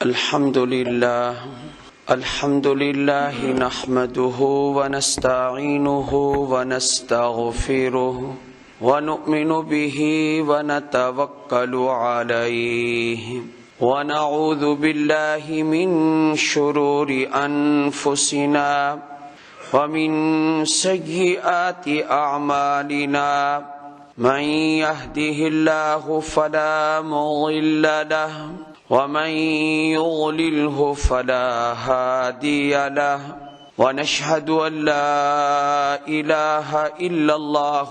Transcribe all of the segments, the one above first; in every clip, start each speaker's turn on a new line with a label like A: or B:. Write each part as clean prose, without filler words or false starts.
A: الحمد لله نحمده ونستعينه ونستغفره ونؤمن به ونتوكل عليه ونعوذ بالله من شرور أنفسنا ومن سيئات أعمالنا من يهده الله فلا مضل له ومن يضلله فلا هادي له ونشهد أن لا إله إلا الله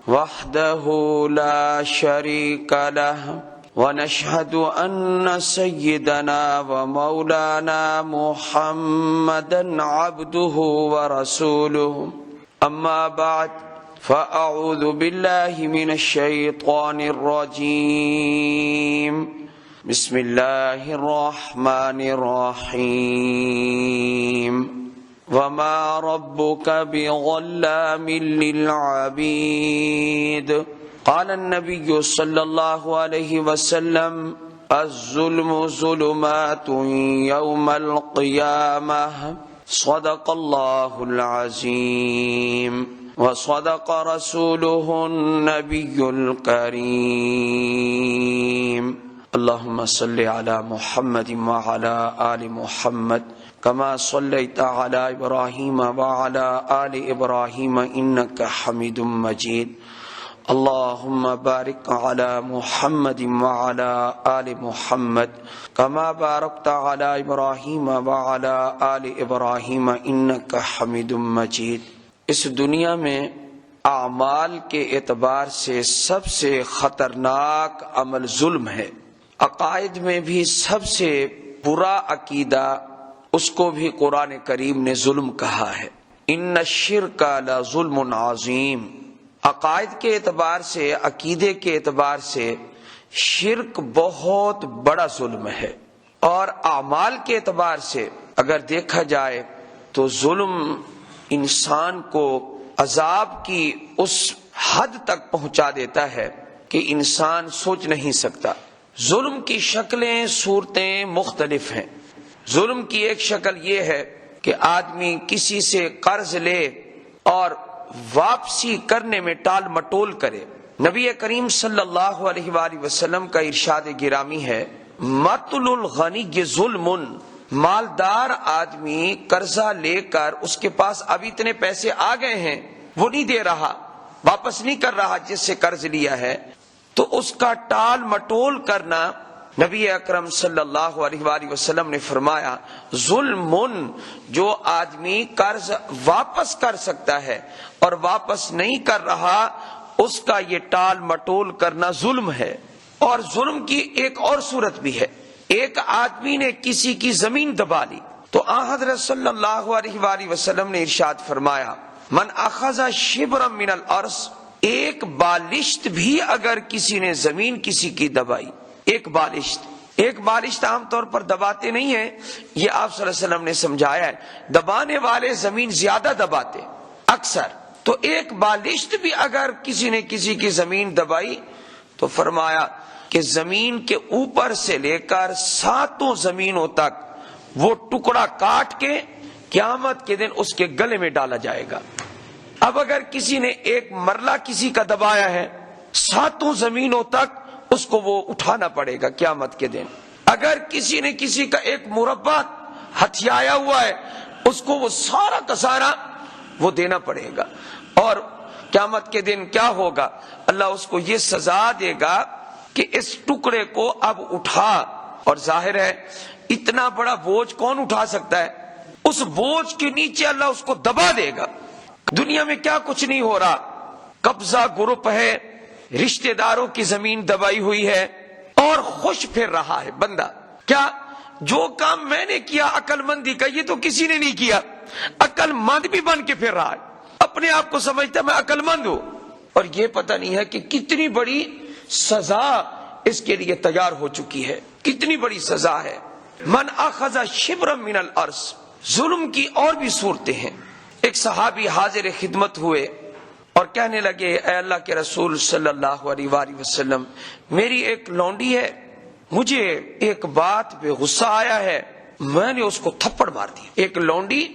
A: وحده لا شريك له ونشهد أن سيدنا ومولانا محمدا عبده ورسوله أما بعد فأعوذ بالله من الشيطان الرجيم بسم الله الرحمن الرحيم وما ربك بظلام للعبيد قال النبي صلى الله عليه وسلم الظلم ظلمات يوم القيامة صدق الله العظيم وصدق رسوله النبي الكريم اللهم صل على محمد وعلى آل محمد كما صليت على إبراهيم وعلى آل إبراهيم إنك حميد مجيد اللهم بارك على محمد وعلى آل محمد كما باركت على إبراهيم وعلى آل إبراهيم إنك حميد مجيد۔ اس دنیا میں اعمال کے اعتبار سے سب سے خطرناک عمل ظلم ہے۔ عقائد میں بھی سب سے برا عقیدہ، اس کو بھی قرآن کریم نے ظلم کہا ہے۔ ان الشرک لظلم عظیم۔ عقائد کے اعتبار سے، عقیدے کے اعتبار سے شرک بہت بڑا ظلم ہے، اور اعمال کے اعتبار سے اگر دیکھا جائے تو ظلم انسان کو عذاب کی اس حد تک پہنچا دیتا ہے کہ انسان سوچ نہیں سکتا۔ ظلم کی شکلیں، صورتیں مختلف ہیں۔ ظلم کی ایک شکل یہ ہے کہ آدمی کسی سے قرض لے اور واپسی کرنے میں ٹال مٹول کرے۔ نبی کریم صلی اللہ علیہ وآلہ وسلم کا ارشاد گرامی ہے مطل الغنی ظلم۔ مالدار آدمی قرضہ لے کر اس کے پاس اب اتنے پیسے آ گئے ہیں، وہ نہیں دے رہا، واپس نہیں کر رہا جس سے قرض لیا ہے، تو اس کا ٹال مٹول کرنا، نبی اکرم صلی اللہ علیہ وآلہ وسلم نے فرمایا ظلم۔ جو آدمی قرض واپس کر سکتا ہے اور واپس نہیں کر رہا، اس کا یہ ٹال مٹول کرنا ظلم ہے۔ اور ظلم کی ایک اور صورت بھی ہے۔ ایک آدمی نے کسی کی زمین دبا لی تو آن حضرت صلی اللہ علیہ وآلہ وسلم نے ارشاد فرمایا من اخذ شبرا من الارض، ایک بالشت بھی اگر کسی نے زمین کسی کی دبائی، ایک بالشت عام طور پر دباتے نہیں ہیں، یہ آپ صلی اللہ علیہ وسلم نے سمجھایا ہے، دبانے والے زمین زیادہ دباتے اکثر، تو ایک بالشت بھی اگر کسی نے کسی کی زمین دبائی تو فرمایا کہ زمین کے اوپر سے لے کر 7 زمینوں تک وہ ٹکڑا کاٹ کے قیامت کے دن اس کے گلے میں ڈالا جائے گا۔ اب اگر کسی نے ایک مرلہ کسی کا دبایا ہے، 7 زمینوں تک اس کو وہ اٹھانا پڑے گا قیامت کے دن۔ اگر کسی نے کسی کا ایک مربع ہتھیایا ہوا ہے، اس کو وہ سارا کا سارا وہ دینا پڑے گا، اور قیامت کے دن کیا ہوگا؟ اللہ اس کو یہ سزا دے گا کہ اس ٹکڑے کو اب اٹھا، اور ظاہر ہے اتنا بڑا بوجھ کون اٹھا سکتا ہے؟ اس بوجھ کے نیچے اللہ اس کو دبا دے گا۔ دنیا میں کیا کچھ نہیں ہو رہا، قبضہ گروپ ہے، رشتہ داروں کی زمین دبائی ہوئی ہے، اور خوش پھر رہا ہے بندہ۔ کیا جو کام میں نے کیا عقل مندی کا، یہ تو کسی نے نہیں کیا، عقل مند بھی بن کے پھر رہا ہے، اپنے آپ کو سمجھتا میں عقل مند ہوں، اور یہ پتہ نہیں ہے کہ کتنی بڑی سزا اس کے لیے تیار ہو چکی ہے، کتنی بڑی سزا ہے۔ من اخذ شبرا من الارض۔ ظلم کی اور بھی صورتیں ہیں۔ ایک صحابی حاضر خدمت ہوئے اور کہنے لگے اے اللہ کے رسول صلی اللہ علیہ وآلہ وسلم، میری ایک لونڈی ہے، مجھے ایک بات پہ غصہ آیا ہے، میں نے اس کو تھپڑ مار دیا، ایک لونڈی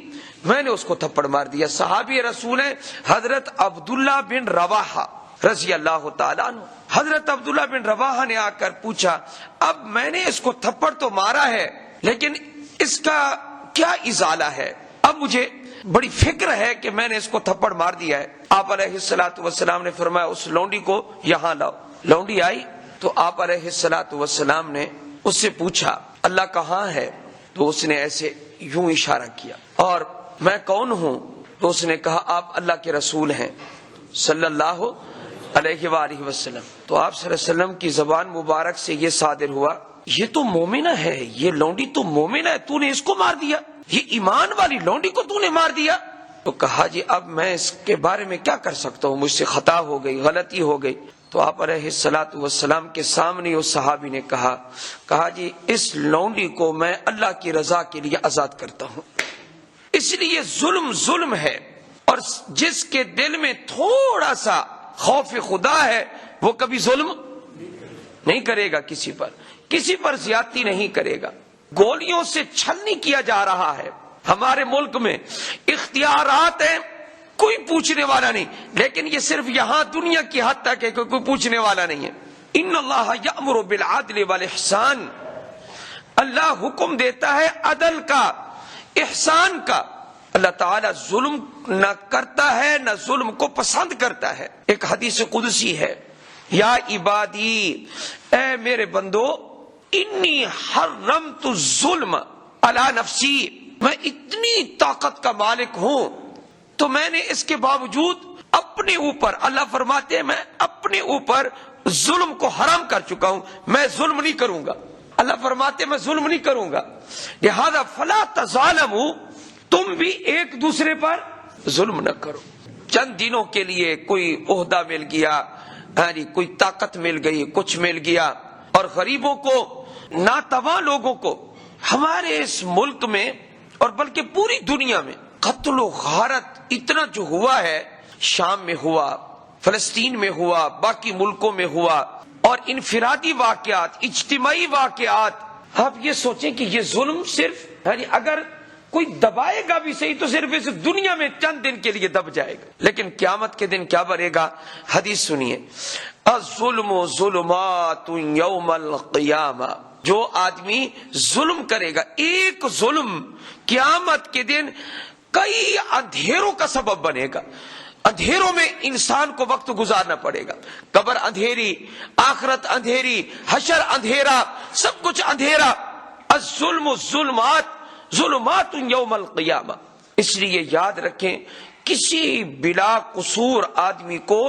A: میں نے اس کو تھپڑ مار دیا۔ صحابی رسول ہیں حضرت عبداللہ بن رواحہ رضی اللہ تعالیٰ عنہ۔ حضرت عبداللہ بن رواحہ نے آ کر پوچھا، اب میں نے اس کو تھپڑ تو مارا ہے لیکن اس کا کیا ازالہ ہے؟ اب مجھے بڑی فکر ہے کہ میں نے اس کو تھپڑ مار دیا ہے۔ آپ علیہ الصلوۃ والسلام نے فرمایا اس لونڈی کو یہاں لاؤ۔ لونڈی آئی تو آپ علیہ الصلوۃ والسلام نے اس سے پوچھا اللہ کہاں ہے؟ تو اس نے ایسے یوں اشارہ کیا۔ اور میں کون ہوں؟ تو اس نے کہا آپ اللہ کے رسول ہیں صلی اللہ علیہ وآلہ وسلم۔ تو آپ صلی اللہ علیہ وسلم کی زبان مبارک سے یہ صادر ہوا، یہ تو مومنہ ہے، یہ لونڈی تو مومنہ ہے، تو نے اس کو مار دیا، یہ ایمان والی لونڈی کو تو نے مار دیا۔ تو کہا جی اب میں اس کے بارے میں کیا کر سکتا ہوں، مجھ سے خطا ہو گئی، غلطی ہو گئی۔ تو آپ علیہ الصلوۃ والسلام کے سامنے اس صحابی نے کہا جی اس لونڈی کو میں اللہ کی رضا کے لیے آزاد کرتا ہوں، اس لیے ظلم ہے، اور جس کے دل میں تھوڑا سا خوف خدا ہے وہ کبھی ظلم نہیں کرے گا، کسی پر زیادتی نہیں کرے گا۔ گولیوں سے چھل نہیں کیا جا رہا ہے، ہمارے ملک میں اختیارات ہیں، کوئی پوچھنے والا نہیں، لیکن یہ صرف یہاں دنیا کی حد تک ہے کہ کوئی پوچھنے والا نہیں ہے۔ ان اللہ یأمر بالعدل والاحسان، اللہ حکم دیتا ہے عدل کا، احسان کا۔ اللہ تعالیٰ ظلم نہ کرتا ہے، نہ ظلم کو پسند کرتا ہے۔ ایک حدیث قدسی ہے، یا عبادی، اے میرے بندو، انی حرمت الظلم علی نفسی، میں اتنی طاقت کا مالک ہوں تو میں نے اس کے باوجود اپنے اوپر، اللہ فرماتے ہیں میں اپنے اوپر ظلم کو حرام کر چکا ہوں، میں ظلم نہیں کروں گا۔ اللہ فرماتے ہیں میں ظلم نہیں کروں گا، لہذا فلا تظالموا، تم بھی ایک دوسرے پر ظلم نہ کرو۔ چند دنوں کے لیے کوئی عہدہ مل گیا، کوئی طاقت مل گئی، کچھ مل گیا، اور غریبوں کو، ناتواں لوگوں کو ہمارے اس ملک میں اور بلکہ پوری دنیا میں قتل و غارت اتنا جو ہوا ہے، شام میں ہوا، فلسطین میں ہوا، باقی ملکوں میں ہوا، اور انفرادی واقعات، اجتماعی واقعات، آپ یہ سوچیں کہ یہ ظلم صرف اگر کوئی دبائے گا بھی صحیح تو صرف اس دنیا میں چند دن کے لیے دب جائے گا، لیکن قیامت کے دن کیا بنے گا؟ حدیث سنیے، الظلم ظلمات یوم القیامہ، جو آدمی ظلم کرے گا، ایک ظلم قیامت کے دن کئی اندھیروں کا سبب بنے گا۔ اندھیروں میں انسان کو وقت گزارنا پڑے گا، قبر اندھیری، آخرت اندھیری، حشر اندھیرا، سب کچھ اندھیرا۔ الظلم ظلمات یوم القیامہ، اس لیے یاد رکھیں کسی بلا قصور آدمی کو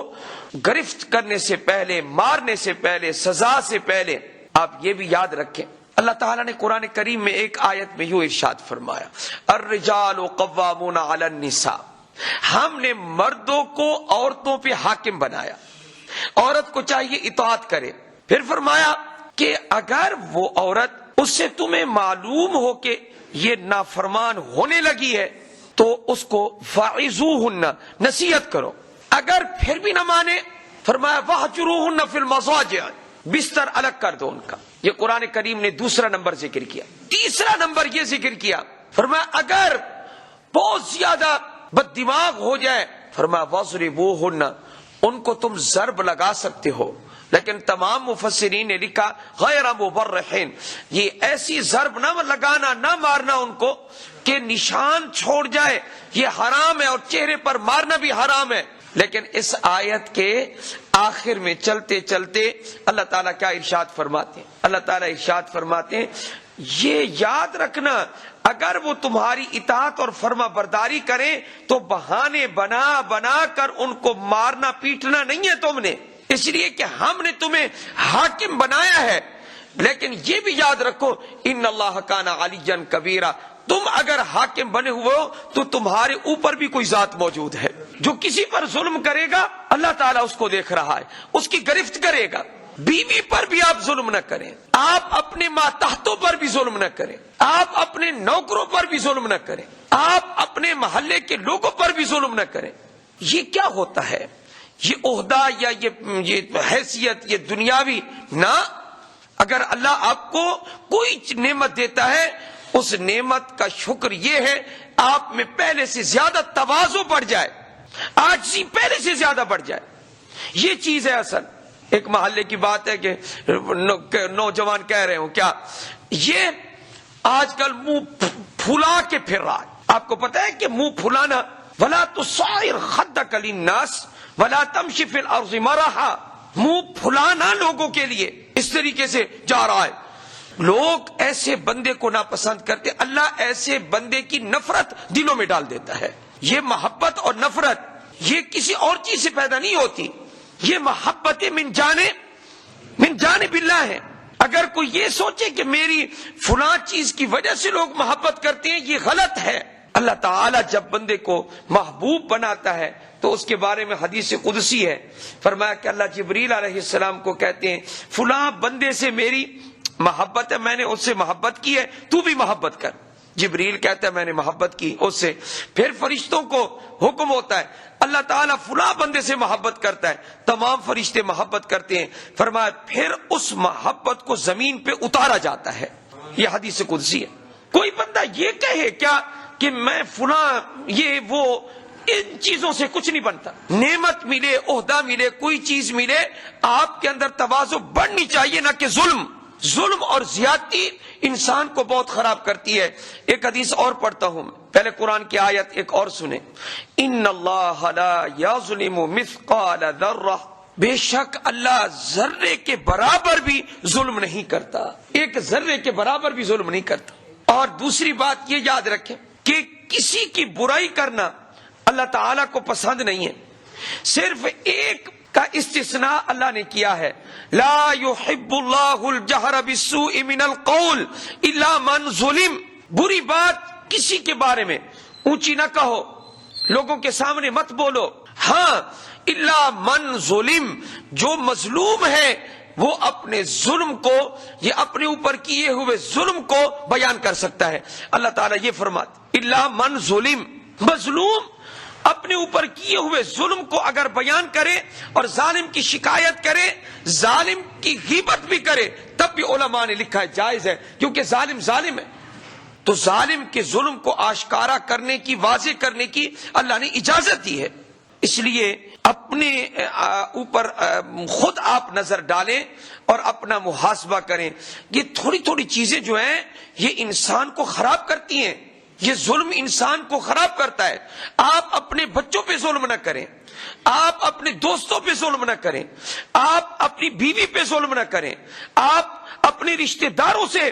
A: گرفت کرنے سے پہلے، مارنے سے پہلے، سزا سے پہلے آپ یہ بھی یاد رکھیں، اللہ تعالیٰ نے قرآن کریم میں ایک آیت میں یوں ارشاد فرمایا، الرجال قوامون علی النساء، ہم نے مردوں کو عورتوں پہ حاکم بنایا، عورت کو چاہیے اطاعت کرے۔ پھر فرمایا کہ اگر وہ عورت، اس سے تمہیں معلوم ہو کہ یہ نافرمان ہونے لگی ہے تو اس کو فاعظوہن، نصیحت کرو، اگر پھر بھی نہ مانے فرمایا واہجروہن فی المضاجع، بستر الگ کر دو ان کا۔ یہ قرآن کریم نے دوسرا نمبر ذکر کیا۔ تیسرا نمبر یہ ذکر کیا، فرمایا اگر بہت زیادہ بد دماغ ہو جائے فرمایا واضربوہن، ان کو تم ضرب لگا سکتے ہو، لیکن تمام مفسرین نے لکھا غیر مبرحین، یہ ایسی ضرب نہ لگانا، نہ مارنا ان کو کہ نشان چھوڑ جائے، یہ حرام ہے، اور چہرے پر مارنا بھی حرام ہے۔ لیکن اس آیت کے آخر میں چلتے چلتے اللہ تعالیٰ کیا ارشاد فرماتے ہیں؟ اللہ تعالیٰ ارشاد فرماتے ہیں یہ یاد رکھنا اگر وہ تمہاری اطاعت اور فرما برداری کریں تو بہانے بنا بنا کر ان کو مارنا پیٹنا نہیں ہے تم نے، اس لیے کہ ہم نے تمہیں حاکم بنایا ہے۔ لیکن یہ بھی یاد رکھو ان اللہ کان علیٰ کبیرہ، تم اگر حاکم بنے ہوئے ہو تو تمہارے اوپر بھی کوئی ذات موجود ہے، جو کسی پر ظلم کرے گا اللہ تعالیٰ اس کو دیکھ رہا ہے، اس کی گرفت کرے گا۔ بیوی پر بھی آپ ظلم نہ کریں، آپ اپنے ماتحتوں پر بھی ظلم نہ کریں، آپ اپنے نوکروں پر بھی ظلم نہ کریں، آپ اپنے محلے کے لوگوں پر بھی ظلم نہ کریں۔ یہ کیا ہوتا ہے؟ یہ عہدہ یا یہ حیثیت، یہ دنیاوی نہ، اگر اللہ آپ کو کوئی نعمت دیتا ہے، اس نعمت کا شکر یہ ہے آپ میں پہلے سے زیادہ تواضع بڑھ جائے، عاجزی پہلے سے زیادہ بڑھ جائے. یہ چیز ہے اصل. ایک محلے کی بات ہے کہ نوجوان کہہ رہے ہوں کیا یہ آج کل منہ پھلا کے پھر رہا ہے. آپ کو پتا ہے کہ منہ پھلانا، ولا تصعر خدک للناس ولا تمشی فی الارض مرحا، منہ پھلانا لوگوں کے لیے اس طریقے سے جا رہا ہے. لوگ ایسے بندے کو ناپسند کرتے، اللہ ایسے بندے کی نفرت دلوں میں ڈال دیتا ہے. یہ محبت اور نفرت یہ کسی اور چیز سے پیدا نہیں ہوتی، یہ محبت من جانب اللہ ہے. اگر کوئی یہ سوچے کہ میری فلاں چیز کی وجہ سے لوگ محبت کرتے ہیں، یہ غلط ہے. اللہ تعالیٰ جب بندے کو محبوب بناتا ہے تو اس کے بارے میں حدیث قدسی ہے، فرمایا کہ اللہ جبریل علیہ السلام کو کہتے ہیں فلاں بندے سے میری محبت ہے، میں نے اس سے محبت کی ہے، تو بھی محبت کر. جبریل کہتا ہے میں نے محبت کی اس سے. پھر فرشتوں کو حکم ہوتا ہے، اللہ تعالیٰ فلاں بندے سے محبت کرتا ہے، تمام فرشتے محبت کرتے ہیں. فرمایا پھر اس محبت کو زمین پہ اتارا جاتا ہے. یہ حدیث قدسی ہے. کوئی بندہ یہ کہے کیا کہ میں فلاں یہ وہ، ان چیزوں سے کچھ نہیں بنتا. نعمت ملے، عہدہ ملے، کوئی چیز ملے، آپ کے اندر تواضع بڑھنی چاہیے، نہ کہ ظلم اور زیادتی انسان کو بہت خراب کرتی ہے. ایک حدیث اور پڑھتا ہوں، پہلے قرآن کی آیت ایک اور سنیں. ان اللہ لا یظلم مثقال ذرہ، بے شک اللہ ذرے کے برابر بھی ظلم نہیں کرتا، ایک ذرے کے برابر بھی ظلم نہیں کرتا. اور دوسری بات یہ یاد رکھیں کہ کسی کی برائی کرنا اللہ تعالیٰ کو پسند نہیں ہے. صرف ایک کا استثناء اللہ نے کیا ہے، لا يحب اللہ الجہر بالسوء من القول الا من ظلم. بری بات کسی کے بارے میں اونچی نہ کہو، لوگوں کے سامنے مت بولو. ہاں الا من ظلم، جو مظلوم ہے وہ اپنے ظلم کو، یہ اپنے اوپر کیے ہوئے ظلم کو بیان کر سکتا ہے. اللہ تعالیٰ یہ فرماتے الا من ظلم، مظلوم اپنے اوپر کیے ہوئے ظلم کو اگر بیان کرے اور ظالم کی شکایت کرے، ظالم کی غیبت بھی کرے، تب بھی علماء نے لکھا ہے جائز ہے، کیونکہ ظالم ہے. تو ظالم کے ظلم کو آشکارا کرنے کی، واضح کرنے کی اللہ نے اجازت دی ہے. اس لیے اپنے اوپر خود آپ نظر ڈالیں اور اپنا محاسبہ کریں. یہ تھوڑی تھوڑی چیزیں جو ہیں یہ انسان کو خراب کرتی ہیں. یہ ظلم انسان کو خراب کرتا ہے. آپ اپنے بچوں پہ ظلم نہ کریں، آپ اپنے دوستوں پہ ظلم نہ کریں، آپ اپنی بیوی پہ ظلم نہ کریں، آپ اپنے رشتہ داروں سے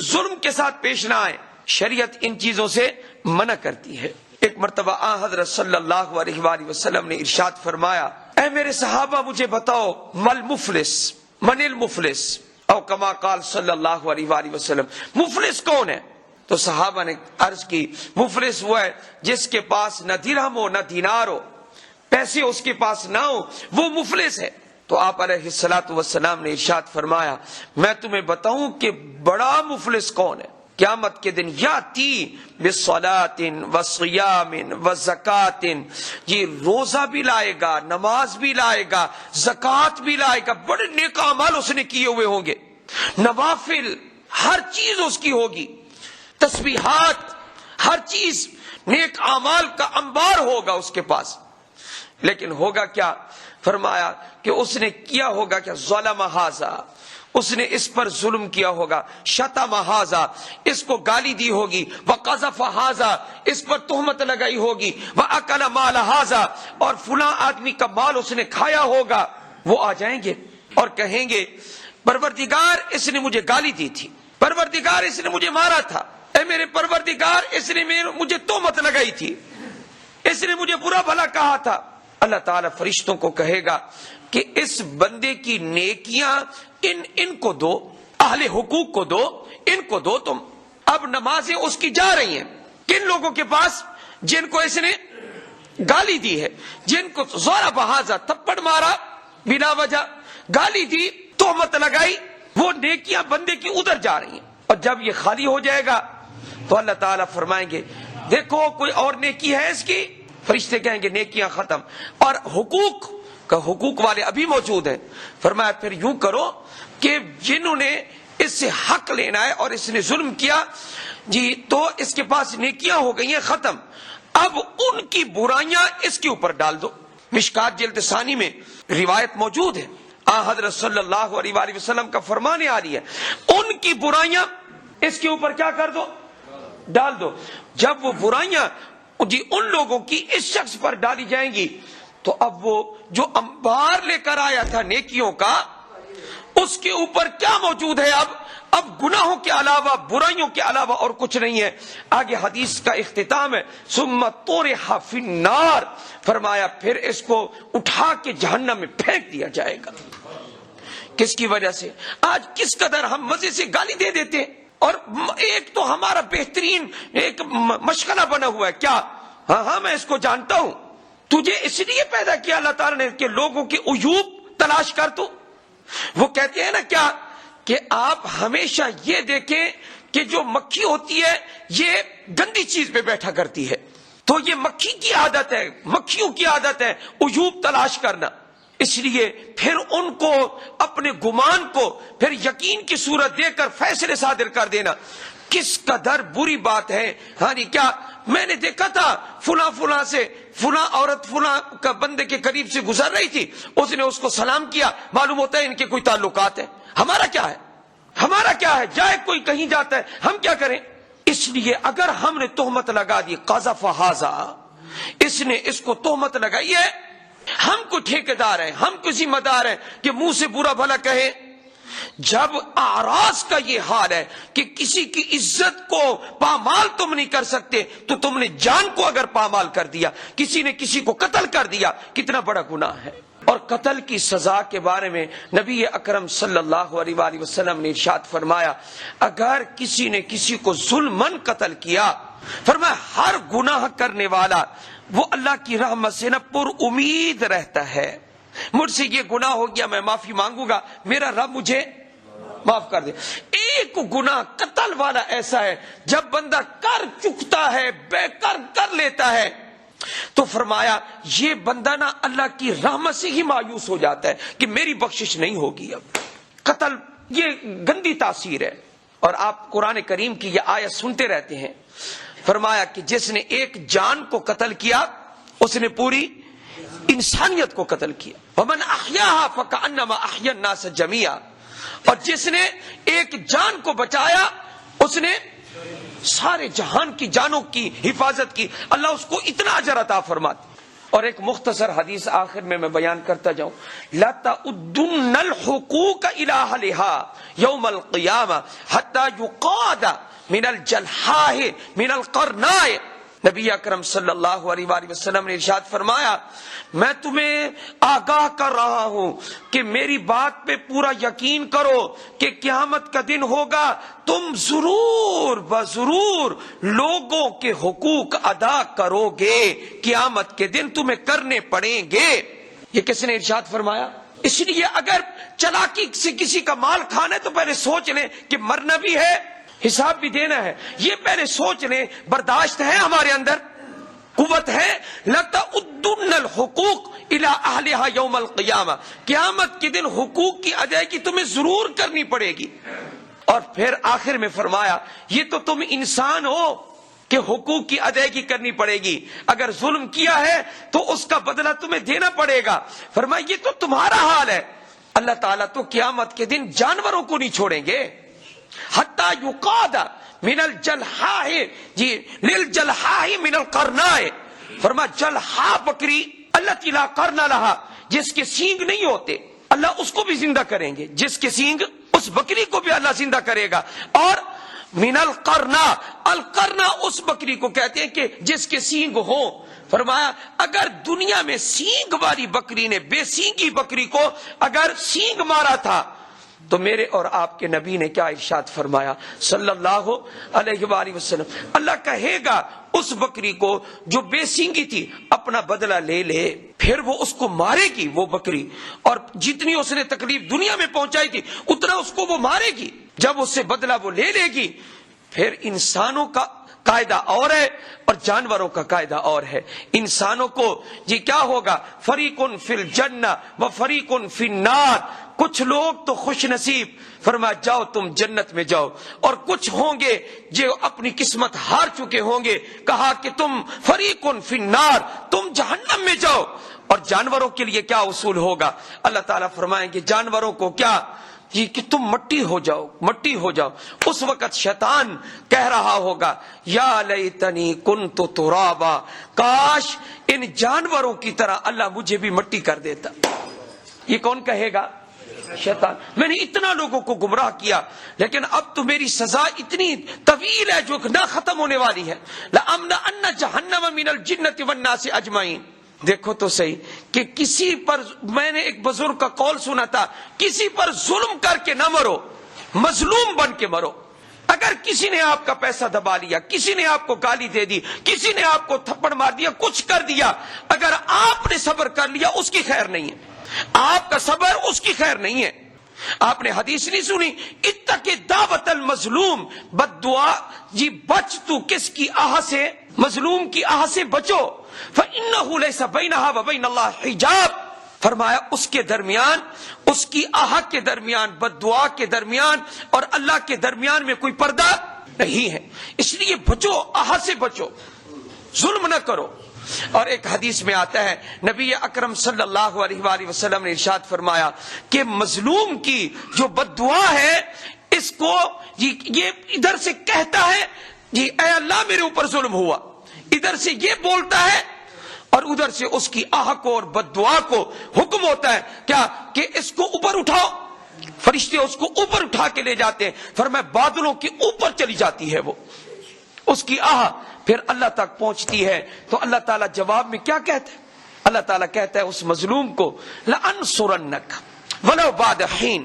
A: ظلم کے ساتھ پیش نہ آئیں. شریعت ان چیزوں سے منع کرتی ہے. ایک مرتبہ آن حضرت صلی اللہ علیہ وآلہ وسلم نے ارشاد فرمایا، اے میرے صحابہ مجھے بتاؤ من المفلس، او کما قال صلی اللہ علیہ وآلہ وسلم، مفلس کون ہے؟ تو صحابہ نے عرض کی مفلس وہ ہے جس کے پاس نہ درہم ہو نہ دینار ہو، پیسے اس کے پاس نہ ہو، وہ مفلس ہے. تو آپ علیہ الصلوۃ والسلام نے ارشاد فرمایا میں تمہیں بتاؤں کہ بڑا مفلس کون ہے. قیامت کے دن یاتی بصلاۃ وصیام وزکات، یہ روزہ بھی لائے گا، نماز بھی لائے گا، زکوٰۃ بھی لائے گا، بڑے نیک اعمال اس نے کیے ہوئے ہوں گے، نوافل ہر چیز اس کی ہوگی، تسبیحات ہر چیز، نیک اعمال کا انبار ہوگا اس کے پاس. لیکن ہوگا کیا؟ فرمایا کہ اس نے کیا ہوگا کہ ظلم ھذا، اس نے اس پر ظلم کیا ہوگا، شتم ھذا، اس کو گالی دی ہوگی، وقذف ھذا، اس پر تہمت لگائی ہوگی، واکل مال ھذا، اور فلاں آدمی کا مال اس نے کھایا ہوگا. وہ آ جائیں گے اور کہیں گے پروردگار اس نے مجھے گالی دی تھی، پروردگار اس نے مجھے مارا تھا، اے میرے پروردگار اس نے مجھے تہمت لگائی تھی، اس نے مجھے برا بھلا کہا تھا. اللہ تعالیٰ فرشتوں کو کہے گا کہ اس بندے کی نیکیاں ان کو دو، اہل حقوق کو دو، ان کو دو. تم اب نمازیں اس کی جا رہی ہیں کن لوگوں کے پاس؟ جن کو اس نے گالی دی ہے، جن کو ضرب ھذا، تھپڑ مارا بلا وجہ، گالی دی، تہمت لگائی، وہ نیکیاں بندے کی ادھر جا رہی ہیں. اور جب یہ خالی ہو جائے گا تو اللہ تعالیٰ فرمائیں گے دیکھو کوئی اور نیکی ہے اس کی؟ فرشتے کہیں گے نیکیاں ختم، اور حقوق والے ابھی موجود ہیں. فرمایا پھر یوں کرو کہ جنہوں نے اس سے حق لینا ہے اور اس نے ظلم کیا جی تو اس کے پاس نیکیاں ہو گئی ہیں ختم، اب ان کی برائیاں اس کے اوپر ڈال دو۔ مشکات جلد ثانی میں روایت موجود ہے، حضرت صلی اللہ علیہ وآلہ وسلم کا فرمان عالی ہے، ان کی برائیاں اس کے اوپر کیا کر دو، ڈال دو۔ جب وہ برائیاں جی ان لوگوں کی اس شخص پر ڈالی جائیں گی تو اب وہ جو انبار لے کر آیا تھا نیکیوں کا، اس کے اوپر کیا موجود ہے؟ اب گناہوں کے علاوہ، برائیوں کے علاوہ اور کچھ نہیں ہے۔ آگے حدیث کا اختتام ہے، ثم طرح فی النار، فرمایا پھر اس کو اٹھا کے جہنم میں پھینک دیا جائے گا۔ کس کی وجہ سے؟ آج کس قدر ہم مزے سے گالی دے دیتے ہیں، اور ایک تو ہمارا بہترین ایک مشغلہ بنا ہوا ہے، کیا؟ ہاں میں اس کو جانتا ہوں، تجھے اس لیے پیدا کیا اللہ تعالیٰ نے کہ لوگوں کے عیوب تلاش کر تو۔ وہ کہتے ہیں نا کیا کہ آپ ہمیشہ یہ دیکھیں کہ جو مکھی ہوتی ہے یہ گندی چیز پہ بیٹھا کرتی ہے، تو یہ مکھی کی عادت ہے، مکھیوں کی عادت ہے عیوب تلاش کرنا، اس لیے پھر ان کو اپنے گمان کو پھر یقین کی صورت دے کر فیصلے صادر کر دینا۔ کس قدر بری بات ہے۔ ہاں جی، کیا میں نے دیکھا تھا فلاں سے فلاں عورت فلاں کا بندے کے قریب سے گزر رہی تھی، اس نے اس کو سلام کیا، معلوم ہوتا ہے ان کے کوئی تعلقات ہیں۔ ہمارا کیا ہے؟ ہمارا کیا ہے؟ جائے کوئی کہیں جاتا ہے، ہم کیا کریں؟ اس لیے اگر ہم نے تہمت لگا دی، قذف ھذا، اس نے اس کو تہمت لگائی ہے، ہم کو ٹھیکیدار ہیں، ہم کو ذمہ دار ہیں کہ منہ سے برا بھلا کہیں۔ جب اعراض کا یہ حال ہے کہ کسی کی عزت کو پامال تم نہیں کر سکتے، تو تم نے جان کو اگر پامال کر دیا، کسی نے کسی کو قتل کر دیا، کتنا بڑا گناہ ہے۔ اور قتل کی سزا کے بارے میں نبی اکرم صلی اللہ علیہ وآلہ وسلم نے ارشاد فرمایا، اگر کسی نے کسی کو ظلماً قتل کیا، فرمایا ہر گناہ کرنے والا وہ اللہ کی رحمت سے نہ پر امید رہتا ہے، مجھ سے یہ گناہ ہو گیا میں معافی مانگوں گا، میرا رب مجھے معاف کر دے۔ ایک گناہ قتل والا ایسا ہے جب بندہ کر چکتا ہے، بے کر لیتا ہے، تو فرمایا یہ بندہ نا اللہ کی رحمت سے ہی مایوس ہو جاتا ہے کہ میری بخشش نہیں ہوگی۔ اب قتل یہ گندی تاثیر ہے، اور آپ قرآن کریم کی یہ آیت سنتے رہتے ہیں، فرمایا کہ جس نے ایک جان کو قتل کیا اس نے پوری انسانیت کو قتل کیا۔ ومن احیاها فکأنما احیا الناس جميعا، اور جس نے ایک جان کو بچایا اس نے سارے جہان کی جانوں کی حفاظت کی، اللہ اس کو اتنا اجر عطا فرماتا۔ اور ایک مختصر حدیث آخر میں بیان کرتا جاؤں، لَتَؤُدُّنَّ الْحُقُوقَ إِلَىٰ أَهْلِهَا يَوْمَ الْقِيَامَةِ حَتَّى يُقَادَ مِنَ الْجَلْحَاءِ مِنَ الْقَرْنَاءِ۔ نبی اکرم صلی اللہ علیہ وآلہ وسلم نے ارشاد فرمایا، میں تمہیں آگاہ کر رہا ہوں کہ میری بات پہ پورا یقین کرو کہ قیامت کا دن ہوگا، تم ضرور بضرور لوگوں کے حقوق ادا کرو گے، قیامت کے دن تمہیں کرنے پڑیں گے۔ یہ کس نے ارشاد فرمایا؟ اس لیے اگر چلاکی سے کسی کا مال کھانا ہے تو پہلے سوچ لیں کہ مرنا بھی ہے، حساب بھی دینا ہے، یہ پہلے سوچ لیں، برداشت ہے ہمارے اندر، قوت ہے۔ لَتَؤُدُّنَّ الْحُقُوقَ إِلَىٰ أَهْلِهَا يَوْمَ الْقِيَامَةِ، قیامت کے دن حقوق کی ادائیگی تمہیں ضرور کرنی پڑے گی۔ اور پھر آخر میں فرمایا یہ تو تم انسان ہو کہ حقوق کی ادائیگی کرنی پڑے گی، اگر ظلم کیا ہے تو اس کا بدلہ تمہیں دینا پڑے گا۔ فرمایا یہ تو تمہارا حال ہے، اللہ تعالیٰ تو قیامت کے دن جانوروں کو نہیں چھوڑیں گے۔ حتی یقاد من الجلحاء، جی للجلحاء من القرناء، فرمایا جلحاء بکری التی لا قرن لہا، جس کے سینگ نہیں ہوتے اللہ اس کو بھی زندہ کریں گے، جس کے سینگ، اس بکری کو بھی اللہ زندہ کرے گا۔ اور من القرناء، القرناء اس بکری کو کہتے ہیں کہ جس کے سینگ ہوں۔ فرمایا اگر دنیا میں سینگ والی بکری نے بے سینگی بکری کو اگر سینگ مارا تھا تو میرے اور آپ کے نبی نے کیا ارشاد فرمایا صلی اللہ علیہ وآلہ وسلم، اللہ کہے گا اس بکری کو جو بے سینگی تھی اپنا بدلہ لے لے، پھر وہ اس کو مارے گی وہ بکری، اور جتنی اس نے تکلیف دنیا میں پہنچائی تھی اتنا اس کو وہ مارے گی، جب اس سے بدلہ وہ لے لے گی پھر انسانوں قاعدہ اور ہے اور جانوروں کا قاعدہ اور ہے. انسانوں کو یہ کیا ہوگا؟ فریقن فی الجنہ و فریقن فی النار. کچھ لوگ تو خوش نصیب، فرمایا جاؤ تم جنت میں جاؤ، اور کچھ ہوں گے جو اپنی قسمت ہار چکے ہوں گے، کہا کہ تم فریقن فی النار، تم جہنم میں جاؤ. اور جانوروں کے لیے کیا اصول ہوگا؟ اللہ تعالیٰ فرمائیں گے جانوروں کو کیا کہ تم مٹی ہو جاؤ، مٹی ہو جاؤ. اس وقت شیطان کہہ رہا ہوگا یا لیتنی کنت ترابا، کاش ان جانوروں کی طرح اللہ مجھے بھی مٹی کر دیتا. یہ کون کہے گا؟ شیطان. میں نے اتنا لوگوں کو گمراہ کیا، لیکن اب تو میری سزا اتنی طویل ہے جو نہ ختم ہونے والی ہے. لَأَمْلَأَنَّ جَهَنَّمَ مِنَ الْجِنَّةِ وَالنَّاسِ أَجْمَعِينَ. دیکھو تو صحیح کہ کسی پر، میں نے ایک بزرگ کا قول سنا تھا، کسی پر ظلم کر کے نہ مرو، مظلوم بن کے مرو. اگر کسی نے آپ کا پیسہ دبا لیا، کسی نے آپ کو گالی دے دی، کسی نے آپ کو تھپڑ مار دیا، کچھ کر دیا، اگر آپ نے صبر کر لیا اس کی خیر نہیں ہے، آپ کا صبر اس کی خیر نہیں ہے. آپ نے حدیث نہیں سنی؟ اتق دعوت المظلوم، بد دعا جی بچ تو کس کی آہ سے؟ مظلوم کی آہ سے بچو. فإنه ليس بينها وبين الله حجاب. فرمایا اس کے درمیان، اس کی آہ کے درمیان، بد دعا کے درمیان اور اللہ کے درمیان میں کوئی پردہ نہیں ہے. اس لیے بچو، آہ سے بچو، ظلم نہ کرو. اور ایک حدیث میں آتا ہے نبی اکرم صلی اللہ علیہ وآلہ وسلم نے ارشاد فرمایا کہ مظلوم کی جو بد دعا ہے، اس کو یہ ادھر سے کہتا ہے جی اے اللہ میرے اوپر ظلم ہوا، ادھر سے یہ بولتا ہے اور ادھر سے اس کی آہ کو اور بد دعا کو حکم ہوتا ہے کیا کہ اس کو اوپر اٹھاؤ. فرشتے اس کو اوپر اٹھا کے لے جاتے ہیں، فرمایا بادلوں کے اوپر چلی جاتی ہے وہ، اس کی آہ پھر اللہ تک پہنچتی ہے. تو اللہ تعالیٰ جواب میں کیا کہتا ہے؟ اللہ تعالیٰ کہتا ہے اس مظلوم کو لَأَنصُرَنَّكَ وَلَوْ بَعْدَ حِينٍ،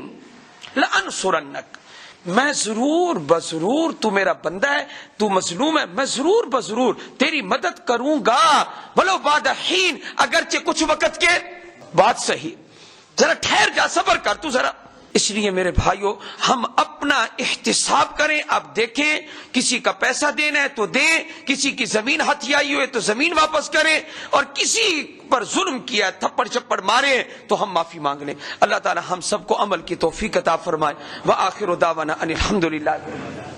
A: لَأَنصُرَنَّكَ، میں ضرور بضرور، تو میرا بندہ ہے، تو مظلوم ہے، میں ضرور بضرور تیری مدد کروں گا. وَلَوْ بَعْدَ حِينٍ، اگرچہ کچھ وقت کے بعد. صحیح، ذرا ٹھہر جا، صبر کر تو ذرا. اس لیے میرے بھائیو ہم اپنا احتساب کریں. اب دیکھیں کسی کا پیسہ دینا ہے تو دیں، کسی کی زمین ہتھیائی ہوئے تو زمین واپس کریں، اور کسی پر ظلم کیا تھپڑ چپڑ مارے تو ہم معافی مانگ لیں. اللہ تعالی ہم سب کو عمل کی توفیق عطا فرمائے. وآخر دعوانا ان الحمدللہ.